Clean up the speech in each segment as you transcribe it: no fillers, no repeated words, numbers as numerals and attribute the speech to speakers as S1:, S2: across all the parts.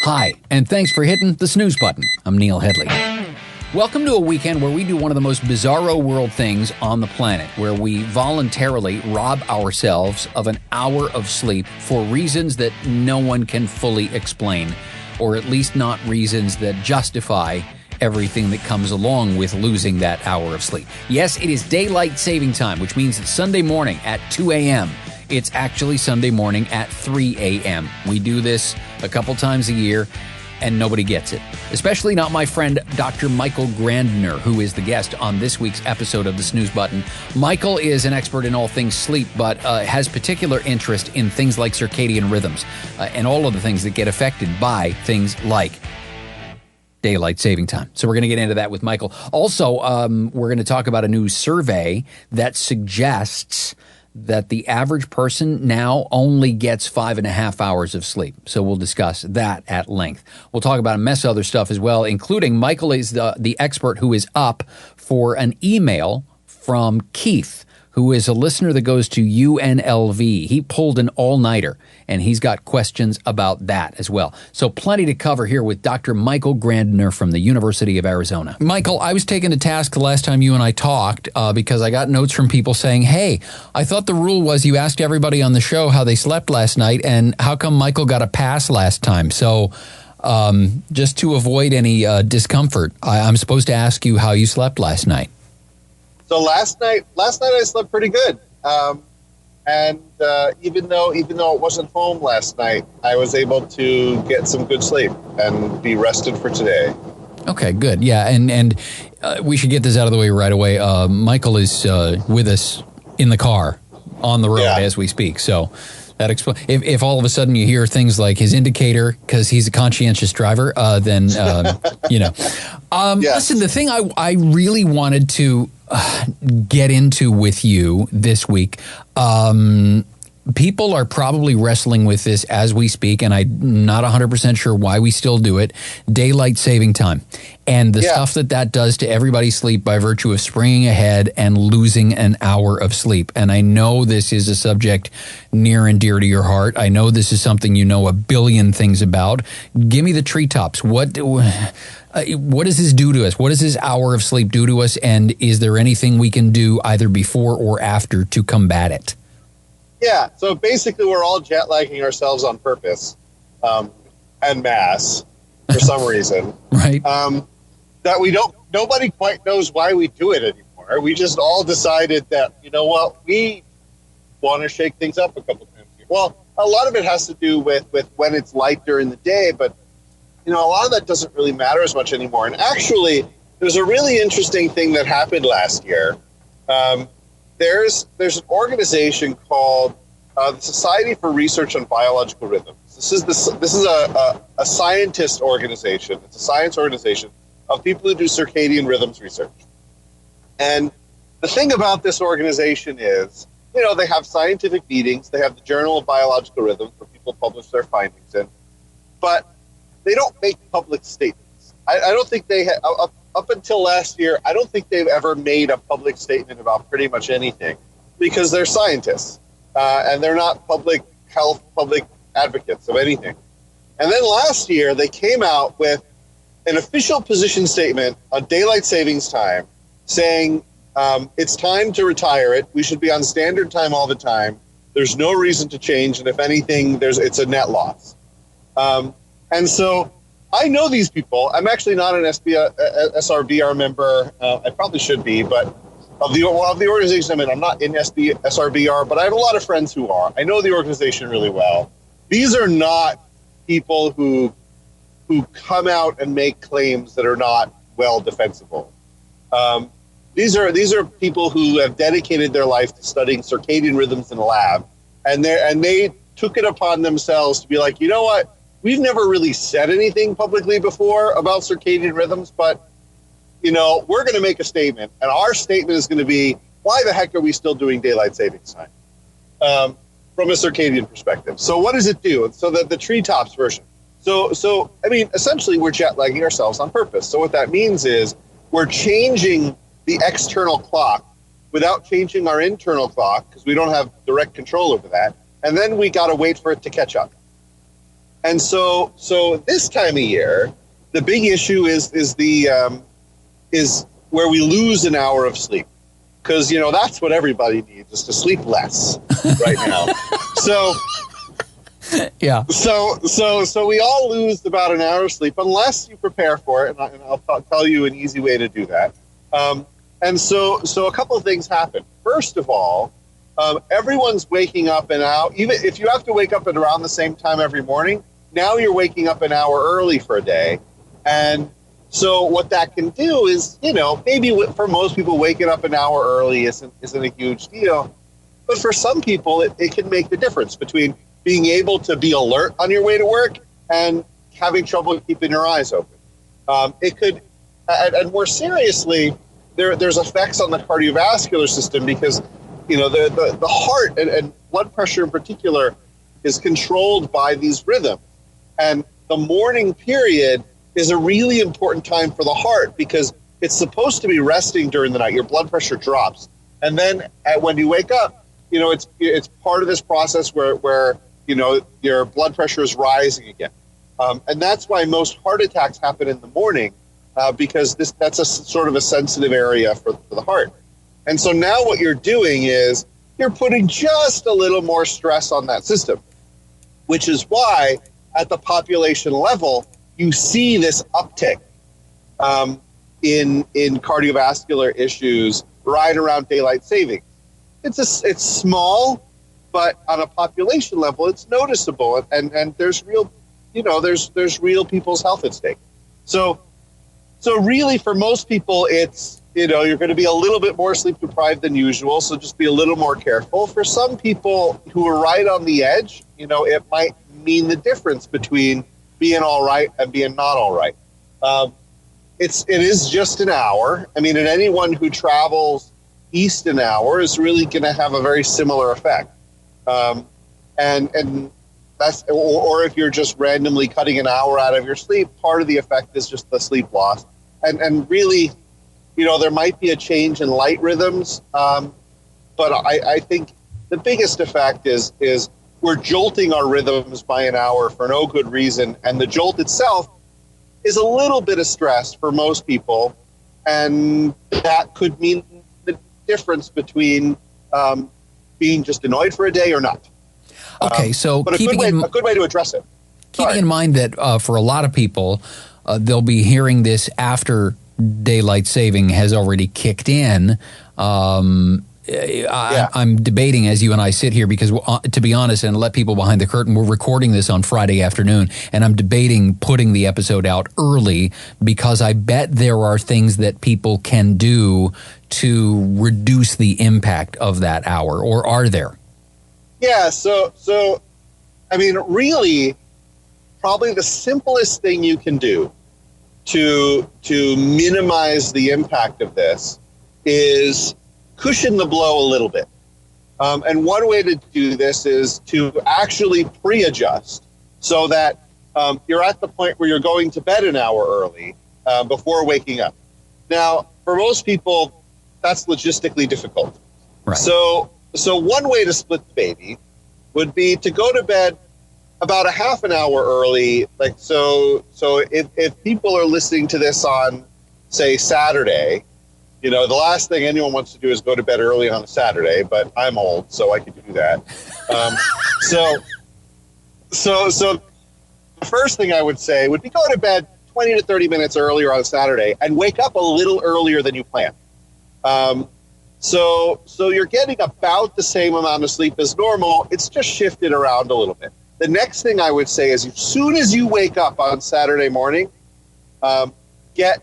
S1: Hi, and thanks for hitting the snooze button. I'm Neil Headley. Welcome to a weekend where we do one of the most bizarro world things on the planet, where we voluntarily rob ourselves of an hour of sleep for reasons that no one can fully explain, or at least not reasons that justify everything that comes along with losing that hour of sleep. Yes, it is daylight saving time, which means that Sunday morning at 2 a.m., it's actually Sunday morning at 3 a.m. We do this a couple times a year, and nobody gets it. Especially not my friend, Dr. Michael Grandner, who is the guest on this week's episode of The Snooze Button. Michael is an expert in all things sleep, but has particular interest in things like circadian rhythms and all of the things that get affected by things like daylight saving time. So we're going to get into that with Michael. Also, we're going to talk about a new survey that suggests that the average person now only gets 5.5 hours of sleep. So we'll discuss that at length. We'll talk about a mess of other stuff as well, including Michael is the expert who is up for an email from Keith, who is a listener that goes to UNLV. He pulled an all-nighter, and he's got questions about that as well. So plenty to cover here with Dr. Michael Grandner from the University of Arizona. Michael, I was taken to task the last time you and I talked because I got notes from people saying, hey, I thought the rule was you asked everybody on the show how they slept last night, and how come Michael got a pass last time? So just to avoid any discomfort, I'm supposed to ask you how you slept last night.
S2: So last night I slept pretty good, and even though it wasn't home last night, I was able to get some good sleep and be rested for today.
S1: Okay, good. Yeah, and we should get this out of the way right away. Michael is with us in the car on the road as we speak. So that if all of a sudden you hear things like his indicator because he's a conscientious driver, then you know. Listen, the thing I really wanted to get into with you this week, people are probably wrestling with this as we speak, and I'm not 100% sure why we still do it, daylight saving time, and the stuff that does to everybody's sleep by virtue of springing ahead and losing an hour of sleep. And I know this is a subject near and dear to your heart. I know this is something you know a billion things about. Give me the treetops. What does this do to us? What does this hour of sleep do to us? And is there anything we can do either before or after to combat it?
S2: Yeah, so basically we're all jet lagging ourselves on purpose, en masse, for some reason.
S1: Right.
S2: That nobody quite knows why we do it anymore. We just all decided that, you know what, we want to shake things up a couple times a year. Well, a lot of it has to do with when it's light during the day, but you know, a lot of that doesn't really matter as much anymore. And actually, there's a really interesting thing that happened last year. There's an organization called the Society for Research on Biological Rhythms. This is a scientist organization. It's a science organization of people who do circadian rhythms research. And the thing about this organization is, you know, they have scientific meetings. They have the Journal of Biological Rhythms where people publish their findings in. But they don't make public statements. I don't think they have, up until last year, I don't think they've ever made a public statement about pretty much anything because they're scientists and they're not public health, public advocates of anything. And then last year, they came out with an official position statement on daylight savings time saying it's time to retire it. We should be on standard time all the time. There's no reason to change. And if anything, it's a net loss. And so I know these people. I'm actually not an SRBR member. I probably should be, but of the organization I'm in, I'm not in SRBR, but I have a lot of friends who are. I know the organization really well. These are not people who come out and make claims that are not well defensible. These are people who have dedicated their life to studying circadian rhythms in a lab, and they took it upon themselves to be like, you know what? We've never really said anything publicly before about circadian rhythms, but, you know, we're going to make a statement, and our statement is going to be, why the heck are we still doing daylight savings time from a circadian perspective? So what does it do? So the treetops version. So I mean, essentially, we're jet lagging ourselves on purpose. So what that means is we're changing the external clock without changing our internal clock because we don't have direct control over that. And then we got to wait for it to catch up. And so this time of year, the big issue is where we lose an hour of sleep, because that's what everybody needs, is to sleep less right now. So
S1: yeah.
S2: So we all lose about an hour of sleep unless you prepare for it, and I'll tell you an easy way to do that. And so a couple of things happen. First of all, everyone's waking up an hour. Even if you have to wake up at around the same time every morning, now you're waking up an hour early for a day. And so what that can do is, maybe for most people, waking up an hour early isn't a huge deal. But for some people, it can make the difference between being able to be alert on your way to work and having trouble keeping your eyes open. It could, and more seriously, there's effects on the cardiovascular system, because the heart and blood pressure in particular is controlled by these rhythms. And the morning period is a really important time for the heart, because it's supposed to be resting during the night. Your blood pressure drops. And then when you wake up, it's part of this process where your blood pressure is rising again. And that's why most heart attacks happen in the morning, because that's a sort of a sensitive area for the heart. And so now what you're doing is you're putting just a little more stress on that system, which is why at the population level, you see this uptick in cardiovascular issues right around daylight savings. It's small, but on a population level, it's noticeable, and there's real, there's real people's health at stake. So really, for most people, it's you're going to be a little bit more sleep deprived than usual, so just be a little more careful. For some people who are right on the edge, it might mean the difference between being all right and being not all right. It is just an hour. I mean, and anyone who travels east an hour is really going to have a very similar effect. And that's, or if you're just randomly cutting an hour out of your sleep, part of the effect is just the sleep loss. And really, there might be a change in light rhythms, but I think the biggest effect is we're jolting our rhythms by an hour for no good reason, and the jolt itself is a little bit of stress for most people, and that could mean the difference between being just annoyed for a day or not.
S1: Okay, so
S2: but a good way to address it.
S1: Keeping in mind that for a lot of people, they'll be hearing this after daylight saving has already kicked in. I'm debating as you and I sit here, because to be honest, and let people behind the curtain, we're recording this on Friday afternoon, and I'm debating putting the episode out early, because I bet there are things that people can do to reduce the impact of that hour, or are there?
S2: Yeah, so I mean, really, probably the simplest thing you can do to minimize the impact of this is cushion the blow a little bit. And one way to do this is to actually pre-adjust, so that you're at the point where you're going to bed an hour early before waking up. Now, for most people, that's logistically difficult.
S1: Right.
S2: So one way to split the baby would be to go to bed about a half an hour early. Like, so if people are listening to this on, say, Saturday, the last thing anyone wants to do is go to bed early on a Saturday, but I'm old, so I could do that. So the first thing I would say would be go to bed 20 to 30 minutes earlier on Saturday and wake up a little earlier than you planned. So you're getting about the same amount of sleep as normal. It's just shifted around a little bit. The next thing I would say is, as soon as you wake up on Saturday morning, get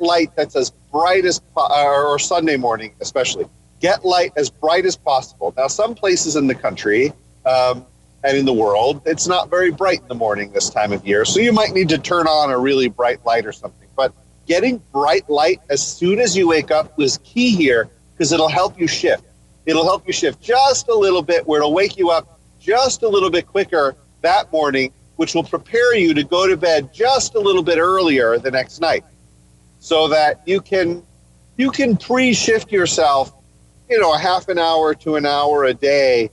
S2: light that's as bright as, or Sunday morning especially, get light as bright as possible. Now, some places in the country and in the world, it's not very bright in the morning this time of year, so you might need to turn on a really bright light or something. But getting bright light as soon as you wake up is key here, because it'll help you shift. It'll help you shift just a little bit, where it'll wake you up just a little bit quicker that morning, which will prepare you to go to bed just a little bit earlier the next night, so that you can pre-shift yourself, a half an hour to an hour a day,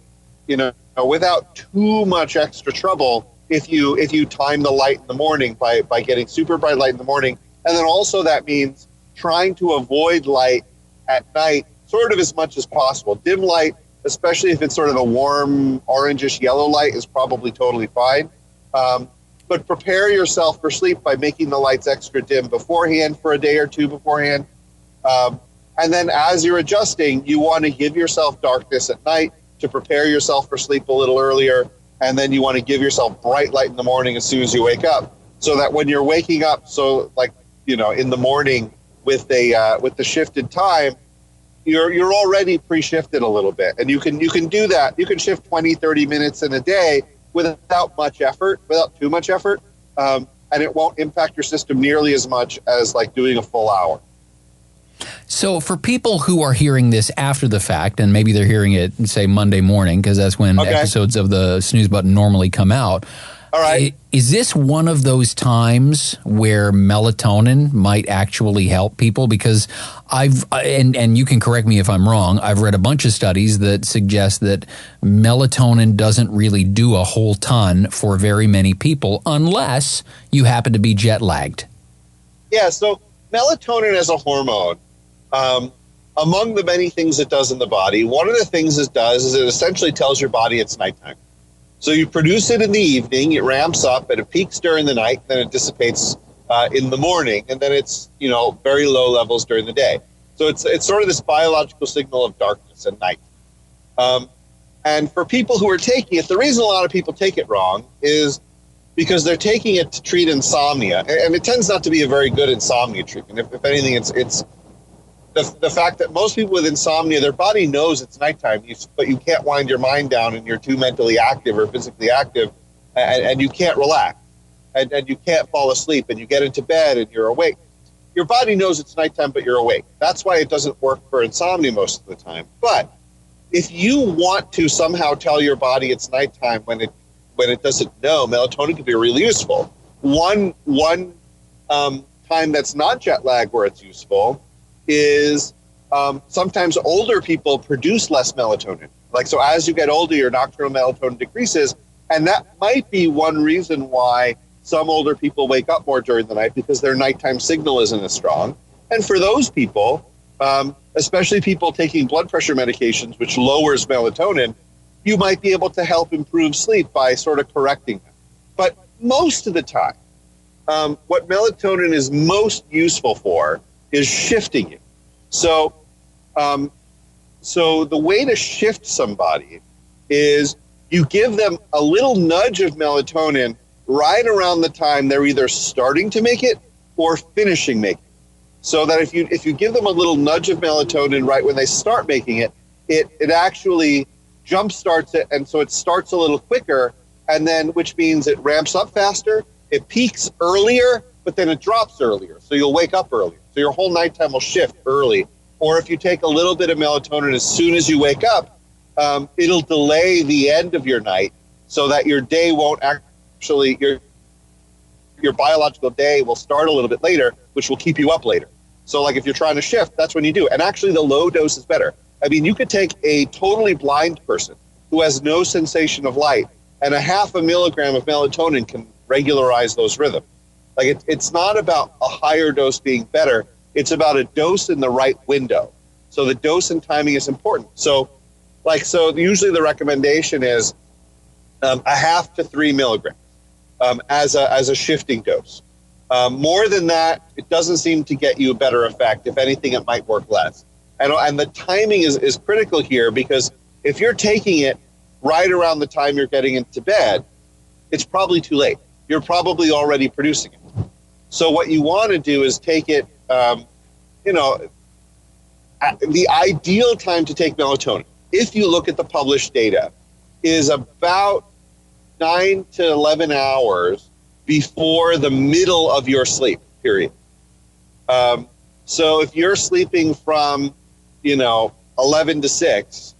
S2: without too much extra trouble. if you time the light in the morning by getting super bright light in the morning. And then also that means trying to avoid light at night sort of as much as possible. Dim light, especially if it's sort of a warm orangish yellow light, is probably totally fine. But prepare yourself for sleep by making the lights extra dim beforehand for a day or two beforehand. And then as you're adjusting, you want to give yourself darkness at night to prepare yourself for sleep a little earlier. And then you want to give yourself bright light in the morning as soon as you wake up, so that when you're waking up, so like, in the morning with the shifted time, you're already pre-shifted a little bit. And you can do that. You can shift 20, 30 minutes in a day without too much effort. And it won't impact your system nearly as much as like doing a full hour.
S1: So for people who are hearing this after the fact, and maybe they're hearing it, say, Monday morning, because that's when episodes of the Snooze Button normally come out.
S2: All right.
S1: Is this one of those times where melatonin might actually help people? Because and you can correct me if I'm wrong, I've read a bunch of studies that suggest that melatonin doesn't really do a whole ton for very many people unless you happen to be jet lagged.
S2: Yeah, so melatonin as a hormone, among the many things it does in the body, one of the things it does is it essentially tells your body it's nighttime. So you produce it in the evening, it ramps up, and it peaks during the night, then it dissipates in the morning, and then it's very low levels during the day. So it's sort of this biological signal of darkness and night. And for people who are taking it, the reason a lot of people take it wrong is because they're taking it to treat insomnia, and it tends not to be a very good insomnia treatment. If anything, it's the fact that most people with insomnia, their body knows it's nighttime, but you can't wind your mind down and you're too mentally active or physically active, and you can't relax, and you can't fall asleep, and you get into bed and you're awake. Your body knows it's nighttime, but you're awake. That's why it doesn't work for insomnia most of the time. But if you want to somehow tell your body it's nighttime when it doesn't know, melatonin can be really useful. One time that's not jet lag where it's useful is sometimes older people produce less melatonin. Like, so as you get older, your nocturnal melatonin decreases, and that might be one reason why some older people wake up more during the night, because their nighttime signal isn't as strong. And for those people, especially people taking blood pressure medications, which lowers melatonin, you might be able to help improve sleep by sort of correcting them. But most of the time, what melatonin is most useful for is shifting you. So the way to shift somebody is you give them a little nudge of melatonin right around the time they're either starting to make it or finishing making it. So that if you give them a little nudge of melatonin right when they start making it, it actually jump starts it, and so it starts a little quicker, and then which means it ramps up faster, it peaks earlier, but then it drops earlier, so you'll wake up earlier. So your whole nighttime will shift early. Or if you take a little bit of melatonin as soon as you wake up, it'll delay the end of your night so that your day won't actually, your biological day will start a little bit later, which will keep you up later. So like if you're trying to shift, that's when you do. And actually the low dose is better. I mean, you could take a totally blind person who has no sensation of light, and 0.5 milligram of melatonin can regularize those rhythms. Like it's not about a higher dose being better. It's about a dose in the right window. So the dose and timing is important. So usually the recommendation is 0.5 to 3 milligrams as a shifting dose. More than that, it doesn't seem to get you a better effect. If anything, it might work less. And the timing is critical here, because if you're taking it right around the time you're getting into bed, it's probably too late. You're probably already producing it. So what you want to do is take it, the ideal time to take melatonin, if you look at the published data, is about 9 to 11 hours before the middle of your sleep period. So if you're sleeping from, 11 to 6,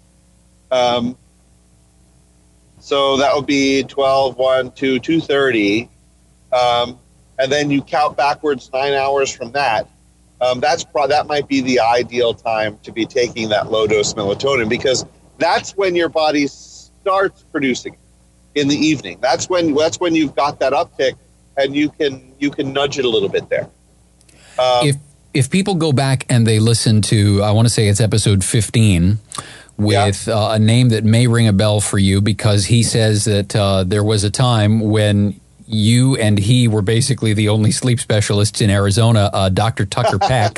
S2: so that would be 12, 1, 2, 2:30, and then you count backwards 9 hours from that. That might be the ideal time to be taking that low dose melatonin, because that's when your body starts producing it. in the evening. That's when you've got that uptick, and you can nudge it a little bit there.
S1: If people go back and they listen to, I want to say it's episode 15, with a name that may ring a bell for you, because he says that there was a time when you and he were basically the only sleep specialists in Arizona, Dr. Tucker Peck.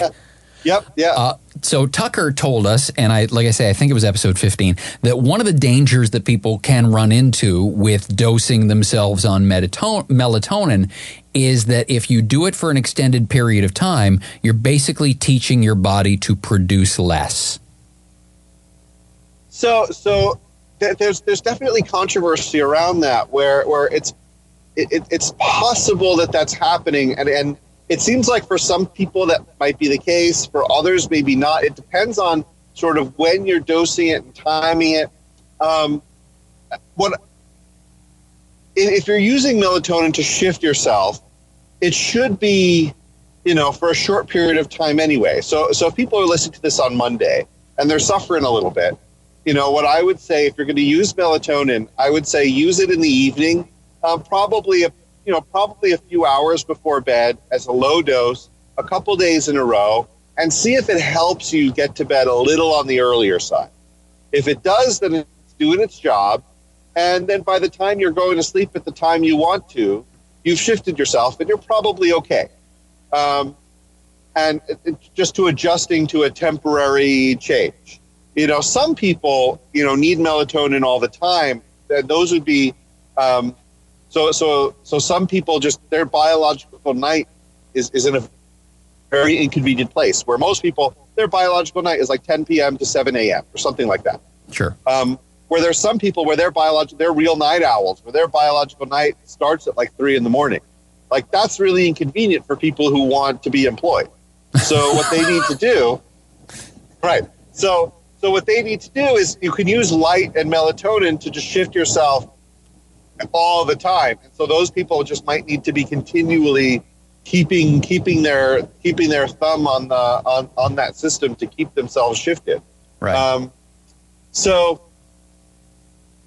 S2: Yep. Yeah.
S1: So Tucker told us, and I think it was episode 15, that one of the dangers that people can run into with dosing themselves on melatonin is that if you do it for an extended period of time, you're basically teaching your body to produce less.
S2: So there's definitely controversy around that, where it's possible that that's happening, and it seems like for some people that might be the case, for others maybe not. It depends on sort of when you're dosing it and timing it. If you're using melatonin to shift yourself, it should be, for a short period of time anyway. So if people are listening to this on Monday and they're suffering a little bit, what I would say, if you're going to use melatonin, I would say use it in the evening, probably a few hours before bed as a low dose, a couple days in a row, and see if it helps you get to bed a little on the earlier side. If it does, then it's doing its job. And then by the time you're going to sleep at the time you want to, you've shifted yourself and you're probably okay. And just to adjusting to a temporary change. Some people, need melatonin all the time. Those would be, so some people just, their biological night is in a very inconvenient place, where most people, their biological night is like 10 p.m. to 7 a.m. or something like that.
S1: Sure.
S2: Where there's some people where they're real night owls, where their biological night starts at like 3 a.m. Like, that's really inconvenient for people who want to be employed. So what they need to do, right. So what they need to do is you can use light and melatonin to just shift yourself all the time. And so those people just might need to be continually keeping their thumb on that system to keep themselves shifted.
S1: Right.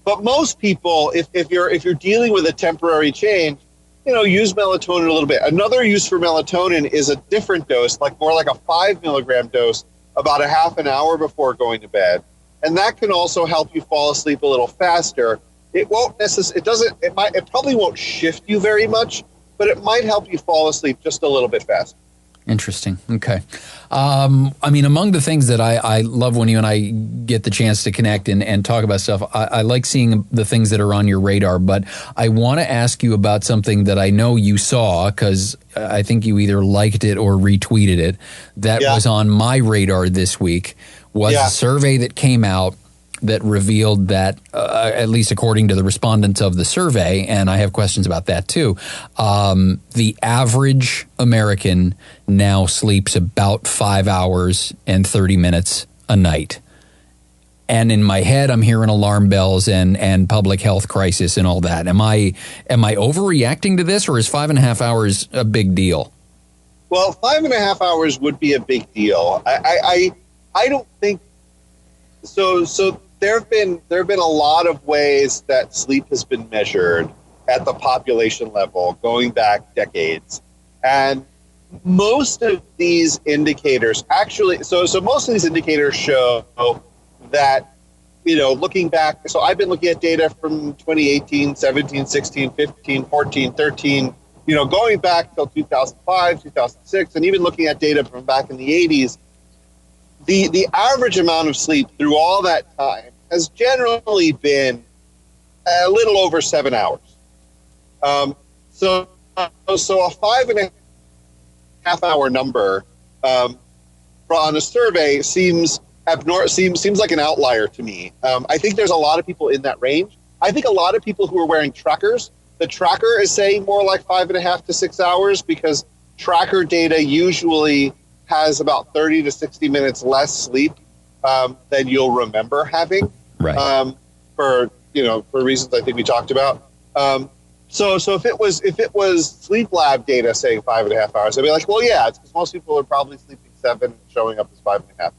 S2: But most people, if you're dealing with a temporary change, use melatonin a little bit. Another use for melatonin is a different dose, more like a 5 milligram dose, about a half an hour before going to bed. And that can also help you fall asleep a little faster. It won't it probably won't shift you very much, but it might help you fall asleep just a little bit faster.
S1: Interesting. Okay. Among the things that I love when you and I get the chance to connect and talk about stuff, I like seeing the things that are on your radar, but I want to ask you about something that I know you saw, because I think you either liked it or retweeted it, that was on my radar this week, was a survey that came out that revealed that, at least according to the respondents of the survey, and I have questions about that too, the average American now sleeps about 5 hours and 30 minutes a night. And in my head, I'm hearing alarm bells and public health crisis and all that. Am I overreacting to this, or is 5.5 hours a big deal?
S2: Well, 5.5 hours would be a big deal. I don't think so. There have been a lot of ways that sleep has been measured at the population level going back decades, and most of these indicators actually. So most of these indicators show that, looking back. So I've been looking at data from 2018, 17, 16, 15, 14, 13. Going back till 2005, 2006, and even looking at data from back in the 80s. The average amount of sleep through all that time has generally been a little over 7 hours. So a 5.5 hour number on a survey seems like an outlier to me. I think there's a lot of people in that range. I think a lot of people who are wearing trackers, the tracker is saying more like 5.5 to 6 hours, because tracker data usually has about 30 to 60 minutes less sleep than you'll remember having,
S1: right?
S2: For reasons I think we talked about. So if it was sleep lab data saying 5.5 hours, I'd be like, well, yeah, it's because most people are probably sleeping 7, showing up as 5.5.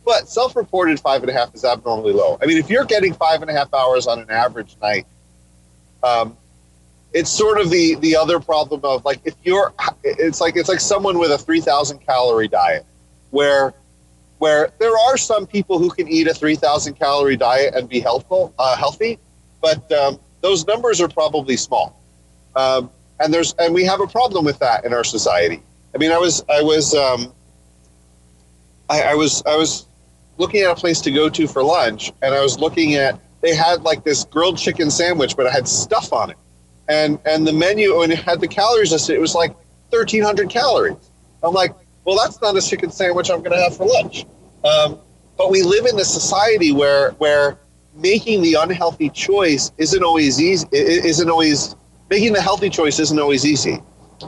S2: But self-reported 5.5 is abnormally low. I mean, if you're getting 5.5 hours on an average night, It's sort of the other problem of like if you're it's like someone with a 3,000 calorie diet where there are some people who can eat a 3,000 calorie diet and be healthy, but those numbers are probably small, and we have a problem with that in our society. I mean, I was looking at a place to go to for lunch, and I was looking at, they had like this grilled chicken sandwich, but it had stuff on it. And the menu, when it had the calories listed, it was like 1,300 calories. I'm like, well, that's not a chicken sandwich I'm going to have for lunch. But we live in a society where making the unhealthy choice isn't always easy. Making the healthy choice isn't always easy.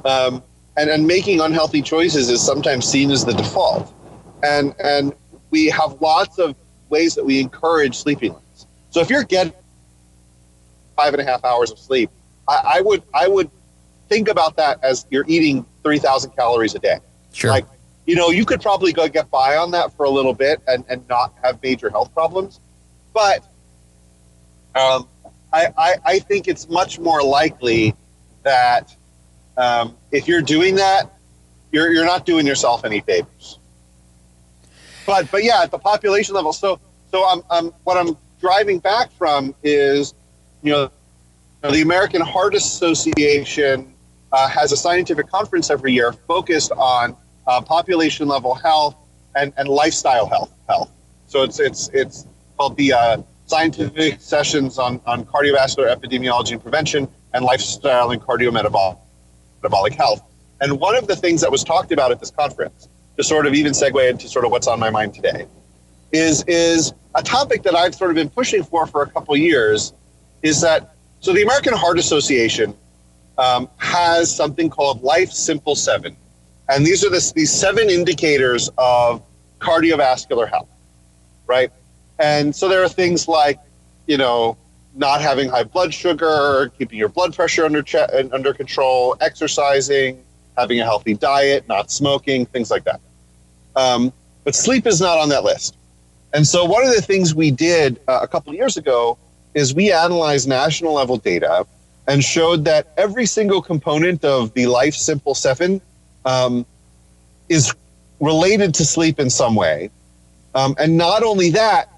S2: And making unhealthy choices is sometimes seen as the default. And we have lots of ways that we encourage sleeping less. So if you're getting 5.5 hours of sleep, I would think about that as you're eating 3,000 calories a day.
S1: Sure.
S2: Like, you could probably go get by on that for a little bit and not have major health problems. But I think it's much more likely that if you're doing that, you're not doing yourself any favors. But yeah, at the population level. So what I'm driving back from is, the American Heart Association has a scientific conference every year focused on population level health and lifestyle health. So it's called the Scientific Sessions on Cardiovascular Epidemiology and Prevention and Lifestyle and Cardiometabolic Health. And one of the things that was talked about at this conference, to sort of even segue into sort of what's on my mind today, is a topic that I've sort of been pushing for a couple years, is that, so the American Heart Association has something called Life Simple 7. And these are these 7 indicators of cardiovascular health, right? And so there are things like, not having high blood sugar, keeping your blood pressure under control, exercising, having a healthy diet, not smoking, things like that. But sleep is not on that list. And so one of the things we did a couple of years ago is we analyzed national level data and showed that every single component of the Life Simple 7 is related to sleep in some way. And not only that,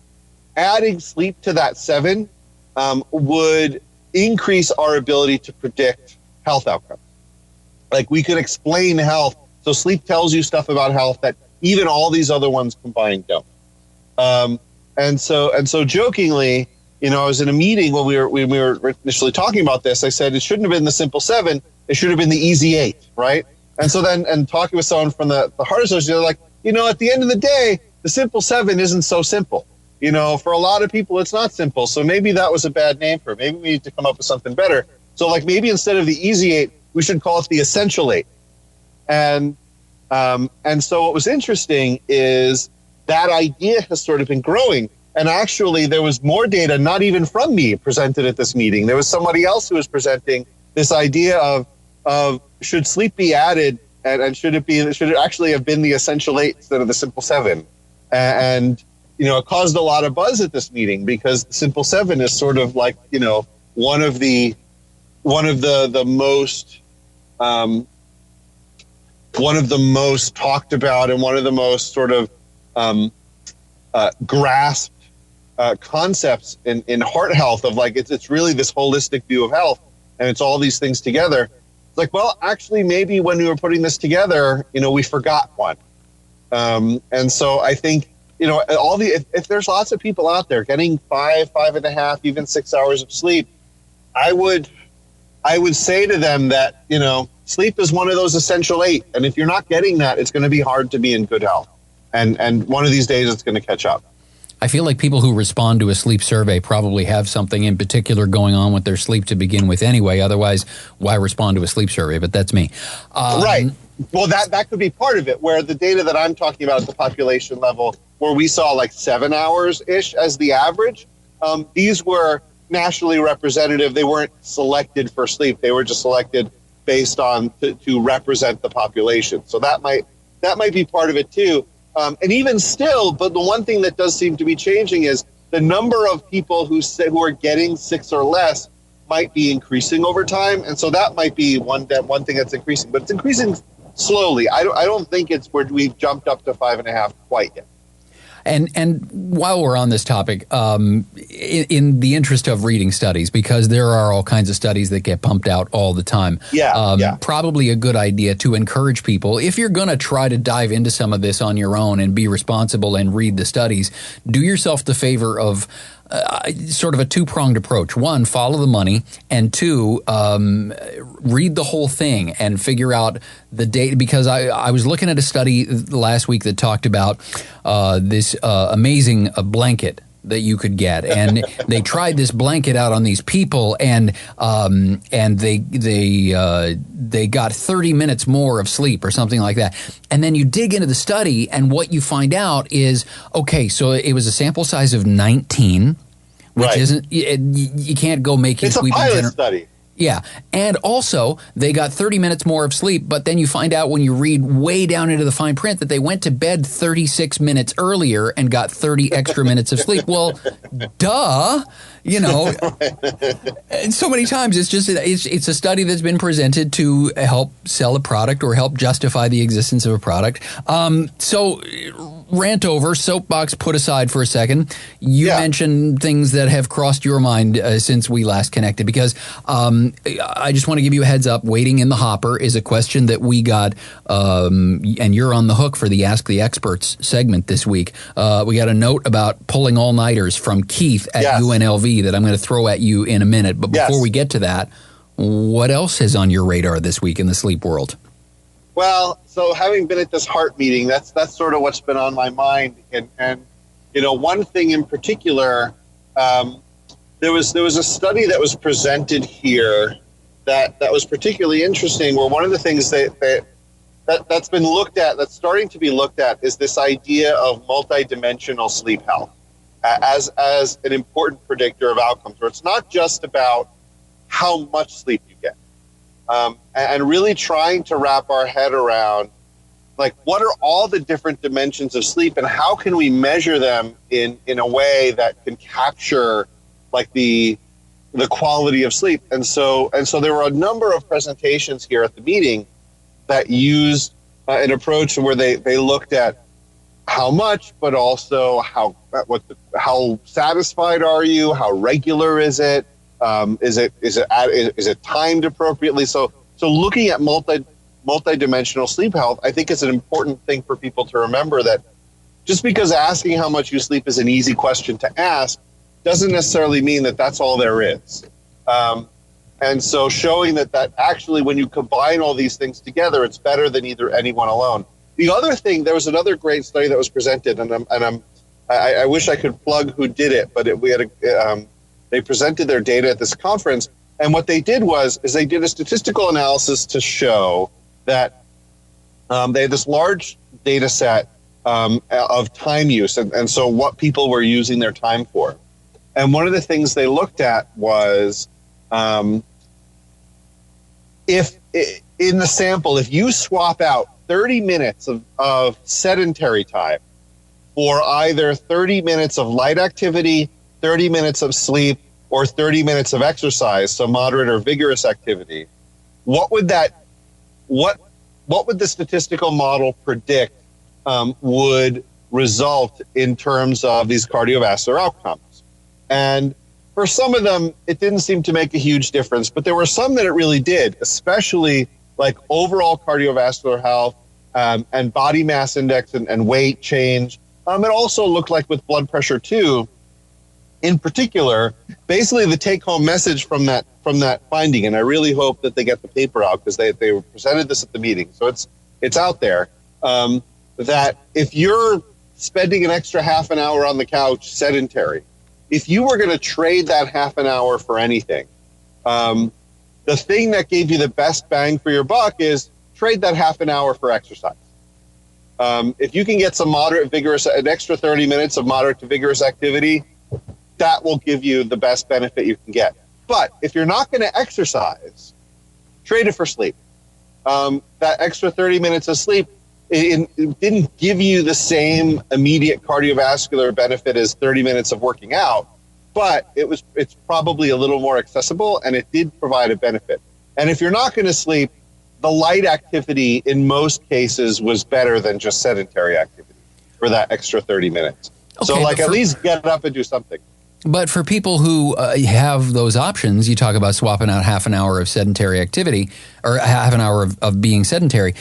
S2: adding sleep to that 7 would increase our ability to predict health outcomes. Like, we could explain health. So sleep tells you stuff about health that even all these other ones combined don't. And so jokingly, I was in a meeting when we were initially talking about this. I said it shouldn't have been the Simple 7. It should have been the Easy 8, right? And so then, talking with someone from the Heart Association, they're like, at the end of the day, the Simple 7 isn't so simple. For a lot of people, it's not simple. So maybe that was a bad name for it. Maybe we need to come up with something better. So like maybe instead of the Easy 8, we should call it the Essential 8. And so what was interesting is that idea has sort of been growing. And actually, there was more data, not even from me, presented at this meeting. There was somebody else who was presenting this idea of should sleep be added, and should it actually have been the Essential 8 instead of the Simple 7? And it caused a lot of buzz at this meeting because the Simple 7 is sort of like one of the most talked about and one of the most sort of grasped concepts in heart health of like it's really this holistic view of health, and it's all these things together. It's like, well, actually, maybe when we were putting this together, we forgot one. And so I think if there's lots of people out there getting 5.5, even 6 hours of sleep, I would say to them that sleep is one of those Essential 8, and if you're not getting that, it's going to be hard to be in good health. And one of these days, it's going to catch up.
S1: I feel like people who respond to a sleep survey probably have something in particular going on with their sleep to begin with anyway. Otherwise, why respond to a sleep survey? But that's me.
S2: Right. Well, that could be part of it, where the data that I'm talking about at the population level, where we saw like 7 hours-ish as the average, these were nationally representative. They weren't selected for sleep. They were just selected based on to represent the population. So that might be part of it too. And even still, but the one thing that does seem to be changing is the number of people who are getting 6 or less might be increasing over time, and so that might be one thing that's increasing, but it's increasing slowly. I don't think it's where we've jumped up to 5.5 quite yet.
S1: And while we're on this topic, in the interest of reading studies, because there are all kinds of studies that get pumped out all the time, probably a good idea to encourage people, if you're going to try to dive into some of this on your own and be responsible and read the studies, do yourself the favor of sort of a two-pronged approach. One, follow the money, and two, read the whole thing and figure out the data. Because I was looking at a study last week that talked about this amazing blanket that you could get, and they tried this blanket out on these people, and they got 30 minutes more of sleep or something like that. And then you dig into the study, and what you find out is, okay, so it was a sample size of 19, which isn't, you can't go making
S2: it's
S1: sleeping
S2: a pilot
S1: dinner.
S2: Study.
S1: Yeah. And also, they got 30 minutes more of sleep, but then you find out when you read way down into the fine print that they went to bed 36 minutes earlier and got 30 extra minutes of sleep. Well, duh, you know. And so many times it's a study that's been presented to help sell a product or help justify the existence of a product. So rant over, soapbox put aside for a second. You mentioned things that have crossed your mind since we last connected, because I just want to give you a heads up. Waiting in the hopper is a question that we got, and you're on the hook for the Ask the Experts segment this week. We got a note about pulling all-nighters from Keith at UNLV that I'm going to throw at you in a minute. But before we get to that, what else is on your radar this week in the sleep world?
S2: Well, so having been at this heart meeting, that's sort of what's been on my mind. And you know, one thing in particular, there was a study that was presented here that was particularly interesting, where one of the things that's been looked at, that's starting to be looked at, is this idea of multidimensional sleep health as an important predictor of outcomes, where it's not just about how much sleep you get. And really trying to wrap our head around, like, what are all the different dimensions of sleep, and how can we measure them in a way that can capture, like, the quality of sleep. And so there were a number of presentations here at the meeting that used an approach where they looked at how much, but also how satisfied are you, how regular is it. Is it timed appropriately? So looking at multidimensional sleep health, I think is an important thing for people to remember, that just because asking how much you sleep is an easy question to ask doesn't necessarily mean that that's all there is. And so showing that actually when you combine all these things together, it's better than either anyone alone. The other thing, there was another great study that was presented, and I wish I could plug who did it, but they presented their data at this conference, and what they did is they did a statistical analysis to show that they had this large data set of time use, and so what people were using their time for. And one of the things they looked at was if in the sample, if you swap out 30 minutes of sedentary time for either 30 minutes of light activity, 30 minutes of sleep, or 30 minutes of exercise, so moderate or vigorous activity, what would the statistical model predict would result in terms of these cardiovascular outcomes? And for some of them, it didn't seem to make a huge difference, but there were some that it really did, especially like overall cardiovascular health and body mass index and weight change. It also looked like with blood pressure too. In particular, basically the take-home message from that finding, and I really hope that they get the paper out, because they presented this at the meeting, so it's out there, that if you're spending an extra half an hour on the couch sedentary, if you were going to trade that half an hour for anything, the thing that gave you the best bang for your buck is trade that half an hour for exercise. If you can get some moderate, vigorous, an extra 30 minutes of moderate to vigorous activity, that will give you the best benefit you can get. But if you're not going to exercise, trade it for sleep. That extra 30 minutes of sleep, it didn't give you the same immediate cardiovascular benefit as 30 minutes of working out, but it's probably a little more accessible, and it did provide a benefit. And if you're not going to sleep, the light activity in most cases was better than just sedentary activity for that extra 30 minutes. Okay, so at least get up and do something.
S1: But for people who have those options, you talk about swapping out half an hour of sedentary activity or half an hour of being sedentary.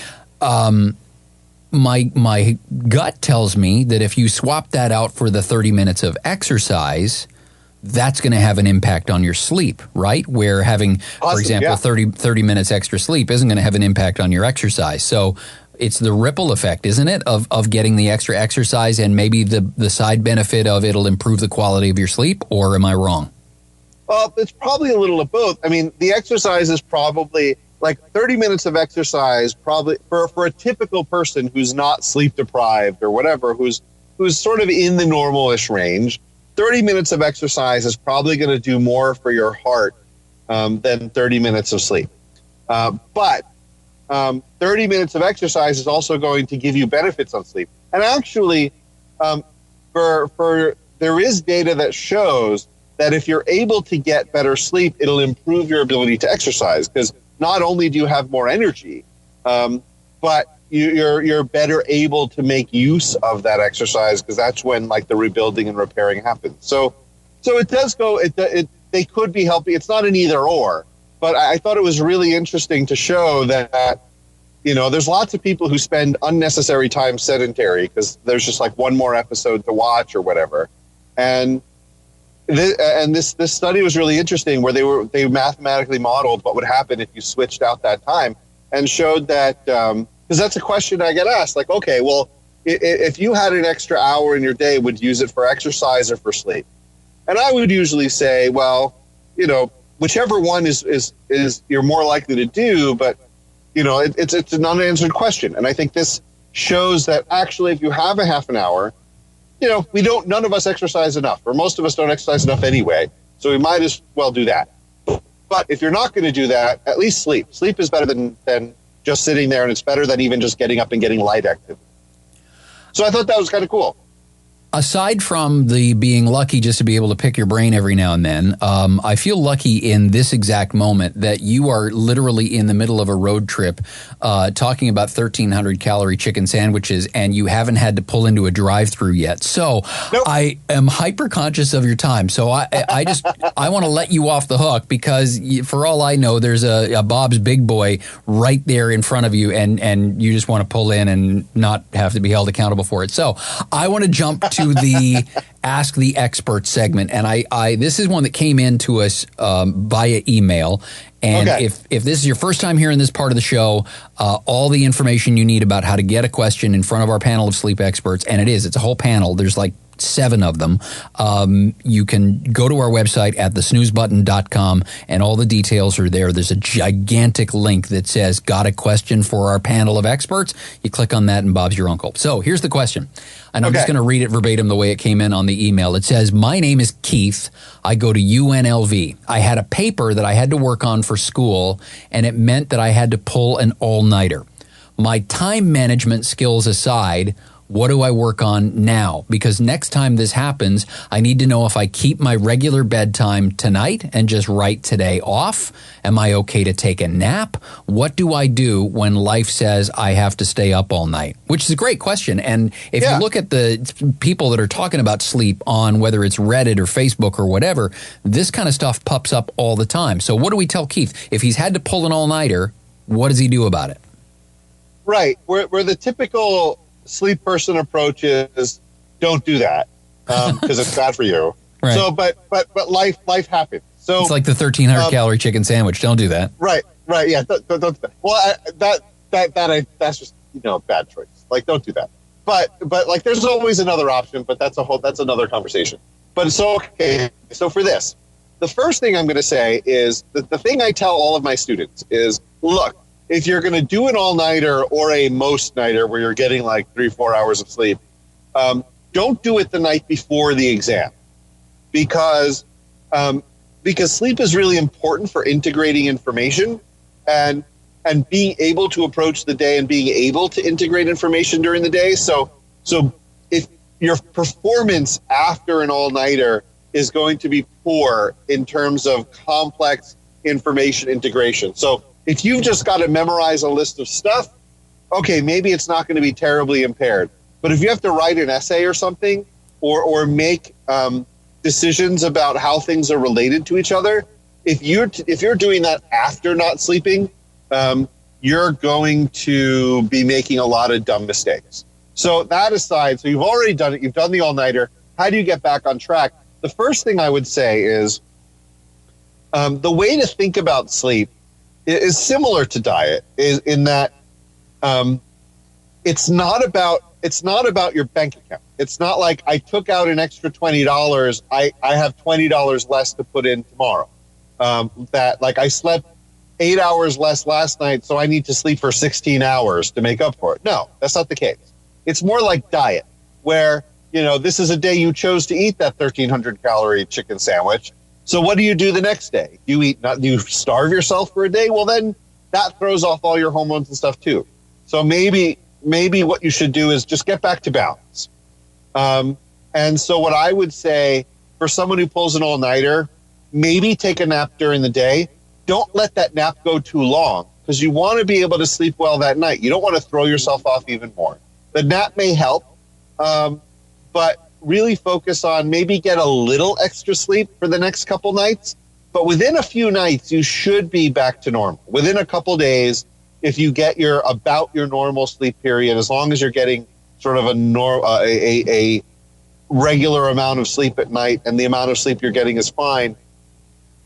S1: My gut tells me that if you swap that out for the 30 minutes of exercise, that's going to have an impact on your sleep, right? Where having, for example, 30 minutes extra sleep isn't going to have an impact on your exercise. So it's the ripple effect, isn't it, of getting the extra exercise and maybe the side benefit of it'll improve the quality of your sleep, or am I wrong?
S2: Well, it's probably a little of both. I mean, the exercise is probably like 30 minutes of exercise, probably for a typical person who's not sleep deprived or whatever, who's sort of in the normal-ish range. 30 minutes of exercise is probably going to do more for your heart than 30 minutes of sleep. But 30 minutes of exercise is also going to give you benefits on sleep. And actually, there is data that shows that if you're able to get better sleep, it'll improve your ability to exercise, because not only do you have more energy, but you're better able to make use of that exercise, because that's when like the rebuilding and repairing happens. So it does go. They could be helping. It's not an either or, but I thought it was really interesting to show that there's lots of people who spend unnecessary time sedentary because there's just like one more episode to watch or whatever, and this study was really interesting, where they mathematically modeled what would happen if you switched out that time, and showed that. Because that's a question I get asked, like, okay, well, if you had an extra hour in your day, would you use it for exercise or for sleep? And I would usually say, well, whichever one is you're more likely to do, but it's an unanswered question. And I think this shows that actually, if you have a half an hour, none of us exercise enough, or most of us don't exercise enough anyway, so we might as well do that. But if you're not going to do that, at least sleep. Sleep is better than just sitting there, and it's better than even just getting up and getting light activity. So I thought that was kind of cool.
S1: Aside from the being lucky just to be able to pick your brain every now and then, I feel lucky in this exact moment that you are literally in the middle of a road trip talking about 1,300 calorie chicken sandwiches, and you haven't had to pull into a drive-through yet. So nope. I am hyper conscious of your time. So I want to let you off the hook, because for all I know, there's a Bob's Big Boy right there in front of you, and you just want to pull in and not have to be held accountable for it. So I want to jump to the Ask the Expert segment, and I this is one that came in to us via email. And okay. If this is your first time hearing this part of the show, all the information you need about how to get a question in front of our panel of sleep experts, and it's a whole panel. There's like 7 of them. You can go to our website at thesnoozebutton.com, and all the details are there. There's a gigantic link that says, got a question for our panel of experts? You click on that, and Bob's your uncle. So here's the question. And I'm just going to read it verbatim the way it came in on the email. It says, my name is Keith. I go to UNLV. I had a paper that I had to work on for school, and it meant that I had to pull an all-nighter. My time management skills aside, what do I work on now? Because next time this happens, I need to know if I keep my regular bedtime tonight and just write today off. Am I okay to take a nap? What do I do when life says I have to stay up all night? Which is a great question. And if you look at the people that are talking about sleep on whether it's Reddit or Facebook or whatever, this kind of stuff pops up all the time. So what do we tell Keith? If he's had to pull an all-nighter, what does he do about it?
S2: Right. Where the typical sleep person approach is don't do that because it's bad for you. Right. So, but life happens. So
S1: it's like the 1,300 calorie chicken sandwich. Don't do that.
S2: Right. Yeah. Don't. Well, that's just a bad choice. Like, don't do that. But like, there's always another option. But that's another conversation. But so okay. So for this, the first thing I'm going to say is that the thing I tell all of my students is, look, if you're going to do an all-nighter or a most-nighter where you're getting like 3-4 hours of sleep, don't do it the night before the exam, because sleep is really important for integrating information and being able to approach the day and being able to integrate information during the day. So if your performance after an all-nighter is going to be poor in terms of complex information integration. So if you've just got to memorize a list of stuff, okay, maybe it's not going to be terribly impaired. But if you have to write an essay or something, or make decisions about how things are related to each other, if you're doing that after not sleeping, you're going to be making a lot of dumb mistakes. So that aside, so you've already done it. You've done the all-nighter. How do you get back on track? The first thing I would say is the way to think about sleep is similar to diet, is in that it's not about your bank account. It's not like I took out an extra $20. I have $20 less to put in tomorrow. That like I slept 8 hours less last night, so I need to sleep for 16 hours to make up for it. No, that's not the case. It's more like diet, where, this is a day you chose to eat that 1,300 calorie chicken sandwich. So what do you do the next day? Do you starve yourself for a day? Well, then that throws off all your hormones and stuff too. So maybe what you should do is just get back to balance. And so what I would say for someone who pulls an all-nighter, maybe take a nap during the day. Don't let that nap go too long, because you want to be able to sleep well that night. You don't want to throw yourself off even more. The nap may help, but really focus on maybe get a little extra sleep for the next couple nights. But within a few nights, you should be back to normal. Within a couple days, if you get about your normal sleep period, as long as you're getting sort of a regular amount of sleep at night, and the amount of sleep you're getting is fine,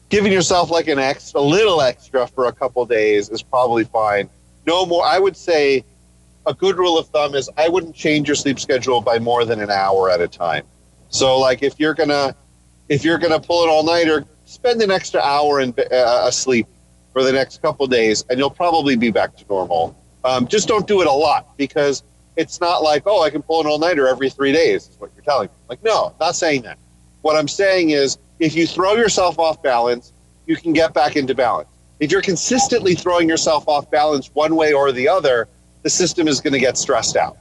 S2: giving yourself like a little extra for a couple days is probably fine. No more. I would say a good rule of thumb is I wouldn't change your sleep schedule by more than an hour at a time. So like if you're gonna pull an all-nighter, spend an extra hour asleep for the next couple of days, and you'll probably be back to normal. Just don't do it a lot, because it's not like, oh, I can pull an all-nighter every 3 days, is what you're telling me. Like, no, not saying that. What I'm saying is, if you throw yourself off balance, you can get back into balance. If you're consistently throwing yourself off balance one way or the other, the system is going to get stressed out.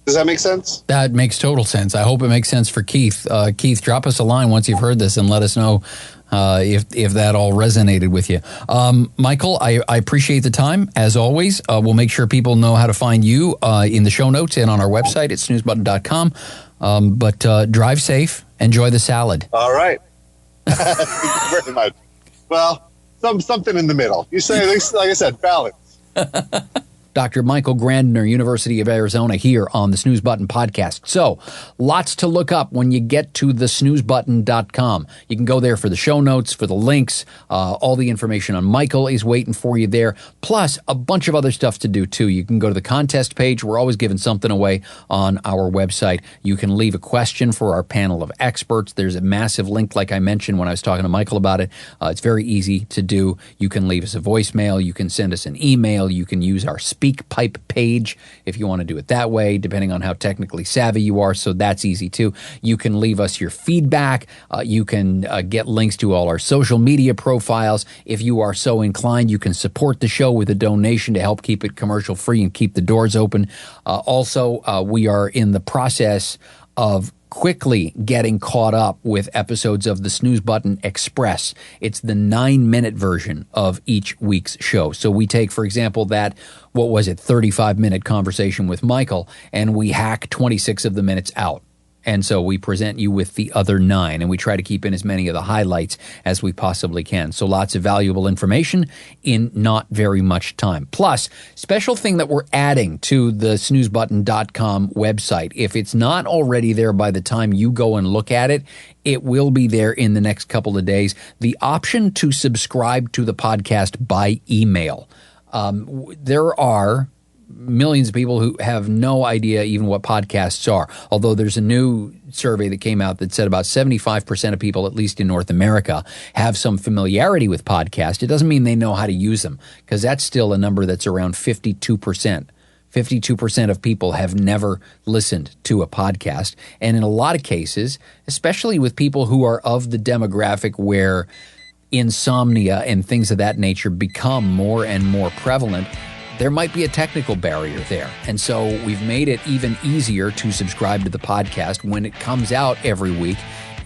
S2: Does that make sense?
S1: That makes total sense. I hope it makes sense for Keith. Keith, drop us a line once you've heard this and let us know if that all resonated with you. Michael, I appreciate the time, as always. We'll make sure people know how to find you in the show notes and on our website at snoozebutton.com. But drive safe. Enjoy the salad.
S2: All right. Thank you very much. Well, something in the middle. You say, like I said, balance.
S1: Dr. Michael Grandner, University of Arizona, here on the Snooze Button podcast. So, lots to look up when you get to the snoozebutton.com. You can go there for the show notes, for the links. All the information on Michael is waiting for you there. Plus, a bunch of other stuff to do, too. You can go to the contest page. We're always giving something away on our website. You can leave a question for our panel of experts. There's a massive link, like I mentioned when I was talking to Michael about it. It's very easy to do. You can leave us a voicemail. You can send us an email. You can use our SpeakPipe page if you want to do it that way, depending on how technically savvy you are. So that's easy too. You can leave us your feedback. You can get links to all our social media profiles. If you are so inclined, you can support the show with a donation to help keep it commercial free and keep the doors open. Also, we are in the process of quickly getting caught up with episodes of the Snooze Button Express. It's the 9-minute version of each week's show. So we take, for example, that, 35-minute conversation with Michael, and we hack 26 of the minutes out. And so we present you with the other 9, and we try to keep in as many of the highlights as we possibly can. So lots of valuable information in not very much time. Plus, special thing that we're adding to the snoozebutton.com website. If it's not already there by the time you go and look at it, it will be there in the next couple of days. The option to subscribe to the podcast by email. There are millions of people who have no idea even what podcasts are. Although there's a new survey that came out that said about 75% of people, at least in North America, have some familiarity with podcasts. It doesn't mean they know how to use them, because that's still a number that's around 52%. 52% of people have never listened to a podcast. And in a lot of cases, especially with people who are of the demographic where insomnia and things of that nature become more and more prevalent, there might be a technical barrier there. And so we've made it even easier to subscribe to the podcast when it comes out every week.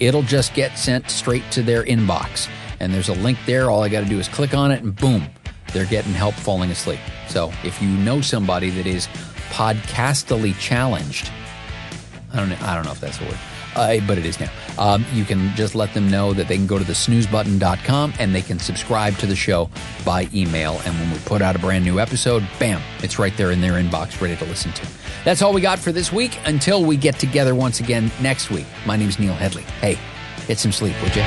S1: It'll just get sent straight to their inbox. And there's a link there. All I got to do is click on it and boom, they're getting help falling asleep. So if you know somebody that is podcastily challenged, I don't know if that's a word, but it is now. You can just let them know that they can go to thesnoozebutton.com and they can subscribe to the show by email. And when we put out a brand new episode, bam, it's right there in their inbox, ready to listen to. That's all we got for this week. Until we get together once again next week, my name's Neil Headley. Hey, get some sleep, would you?